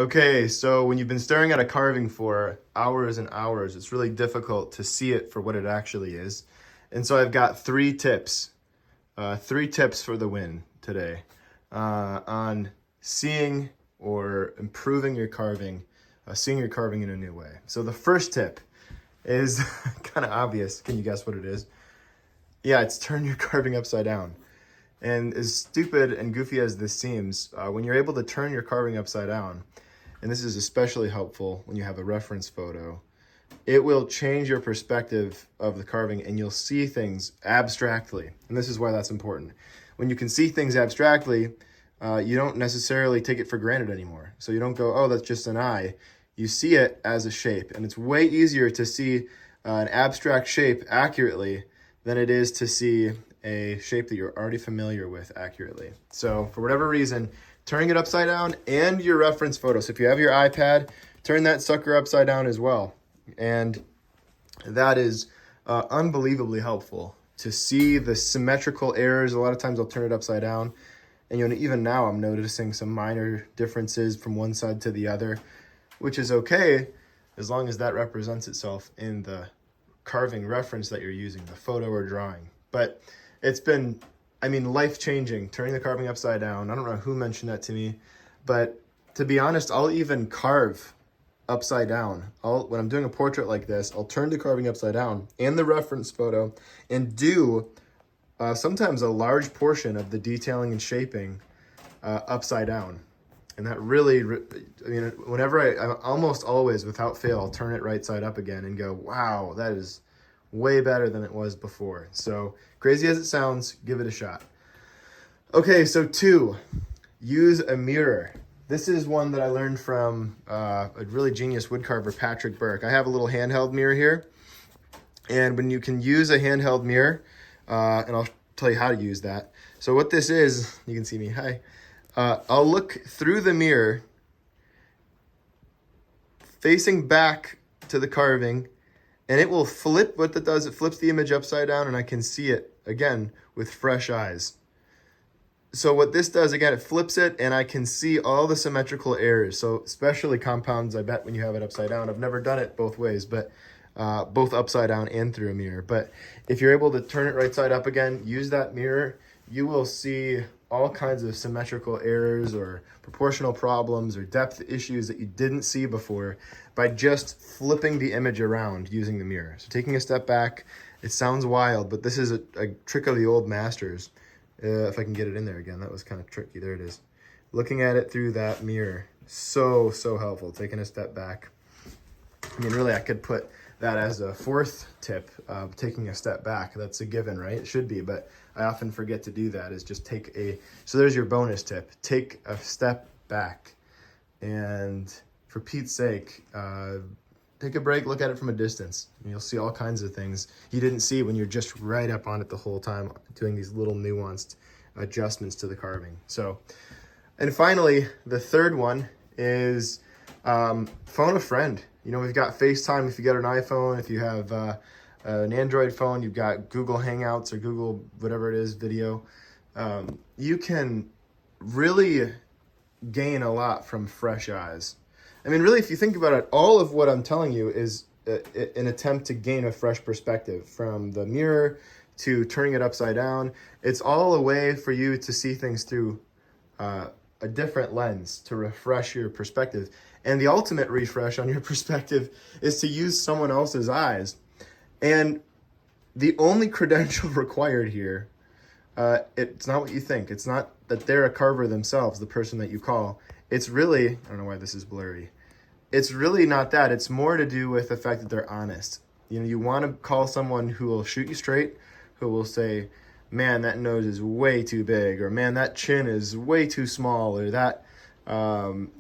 Okay, so when you've been staring at a carving for hours and hours, it's really difficult to see it for what it actually is. And so I've got three tips for the win today on seeing or improving your carving, seeing your carving in a new way. So the first tip is kind of obvious. Can you guess what it is? Yeah, it's turn your carving upside down. And as stupid and goofy as this seems, when you're able to turn your carving upside down, and this is especially helpful when you have a reference photo, it will change your perspective of the carving and you'll see things abstractly. And this is why that's important. When you can see things abstractly, you don't necessarily take it for granted anymore. So you don't go, oh, that's just an eye. You see it as a shape. And it's way easier to see an abstract shape accurately than it is to see a shape that you're already familiar with accurately. So for whatever reason, turning it upside down and your reference photo. So if you have your iPad, turn that sucker upside down as well. And that is unbelievably helpful to see the symmetrical errors. A lot of times I'll turn it upside down. And even now I'm noticing some minor differences from one side to the other, which is okay as long as that represents itself in the carving reference that you're using, the photo or drawing. But it's been, life-changing, turning the carving upside down. I don't know who mentioned that to me, but to be honest, I'll even carve upside down. When I'm doing a portrait like this, I'll turn the carving upside down and the reference photo and do sometimes a large portion of the detailing and shaping upside down. And that really, whenever I almost always, without fail, I'll turn it right side up again and go, wow, that is way better than it was before. So crazy as it sounds, give it a shot. Okay, so 2, use a mirror. This is one that I learned from a really genius woodcarver, Patrick Burke. I have a little handheld mirror here. And when you can use a handheld mirror, and I'll tell you how to use that. So what this is, you can see me, hi. I'll look through the mirror, facing back to the carving, and it will flip. What that does, it flips the image upside down, and I can see it again with fresh eyes. So what this does, again, it flips it, and I can see all the symmetrical errors. So especially compounds, I bet, when you have it upside down. I've never done it both ways, but both upside down and through a mirror. But if you're able to turn it right side up again, use that mirror, you will see all kinds of symmetrical errors or proportional problems or depth issues that you didn't see before by just flipping the image around using the mirror. So taking a step back, it sounds wild, but this is a trick of the old masters. If I can get it in there again, that was kind of tricky. There it is. Looking at it through that mirror, so helpful. Taking a step back. Really, I could put that as a 4th tip, taking a step back. That's a given, right? It should be, but I often forget to do that, is just so there's your bonus tip. Take a step back. And for Pete's sake, take a break, look at it from a distance. And you'll see all kinds of things you didn't see when you're just right up on it the whole time, doing these little nuanced adjustments to the carving. So, and finally, the 3rd one is phone a friend. We've got FaceTime if you got an iPhone. If you have an Android phone, you've got Google Hangouts or Google whatever it is, video. You can really gain a lot from fresh eyes. Really, if you think about it, all of what I'm telling you is an attempt to gain a fresh perspective, from the mirror to turning it upside down. It's all a way for you to see things through a different lens, to refresh your perspective. And the ultimate refresh on your perspective is to use someone else's eyes. And the only credential required here, it's not what you think. It's not that they're a carver themselves, the person that you call. It's really, I don't know why this is blurry. It's really not that. It's more to do with the fact that they're honest. You want to call someone who will shoot you straight, who will say, man, that nose is way too big, or man, that chin is way too small, or that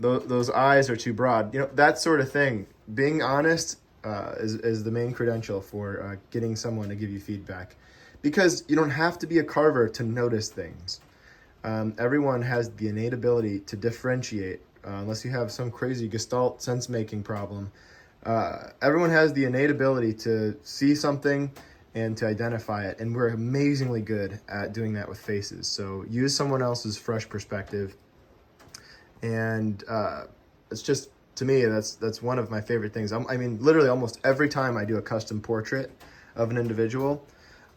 those eyes are too broad. That sort of thing. Being honest is the main credential for getting someone to give you feedback, because you don't have to be a carver to notice things. Everyone has the innate ability to differentiate, unless you have some crazy Gestalt sense-making problem. Everyone has the innate ability to see something and to identify it, and we're amazingly good at doing that with faces. So use someone else's fresh perspective, and it's just, to me, that's one of my favorite things. I mean, literally almost every time I do a custom portrait of an individual,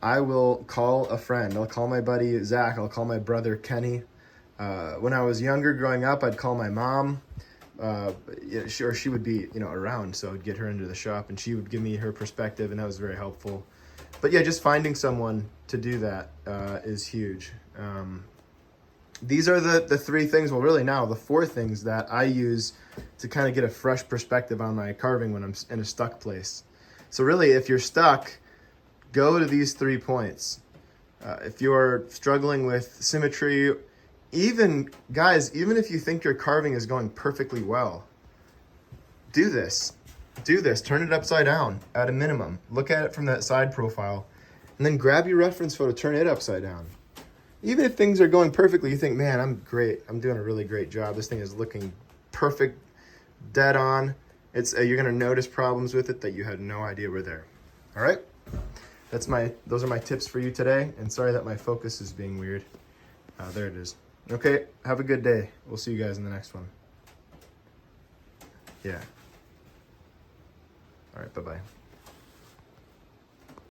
I will call a friend. I'll call my buddy Zach. I'll call my brother Kenny. When I was younger, growing up, I'd call my mom. She would be, around, so I'd get her into the shop, and she would give me her perspective, and that was very helpful. But yeah, just finding someone to do that is huge. These are the three things, well, really now, the four things that I use to kind of get a fresh perspective on my carving when I'm in a stuck place. So really, if you're stuck, go to these 3 points. If you're struggling with symmetry, even if you think your carving is going perfectly well, do this. Turn it upside down at a minimum. Look at it from that side profile, and then grab your reference photo, turn it upside down. Even if things are going perfectly, you think, man, I'm great. I'm doing a really great job. This thing is looking perfect, dead on. You're gonna notice problems with it that you had no idea were there. All right? Those are my tips for you today, and sorry that my focus is being weird. There it is. Okay, have a good day. We'll see you guys in the next one. Yeah. All right, bye-bye.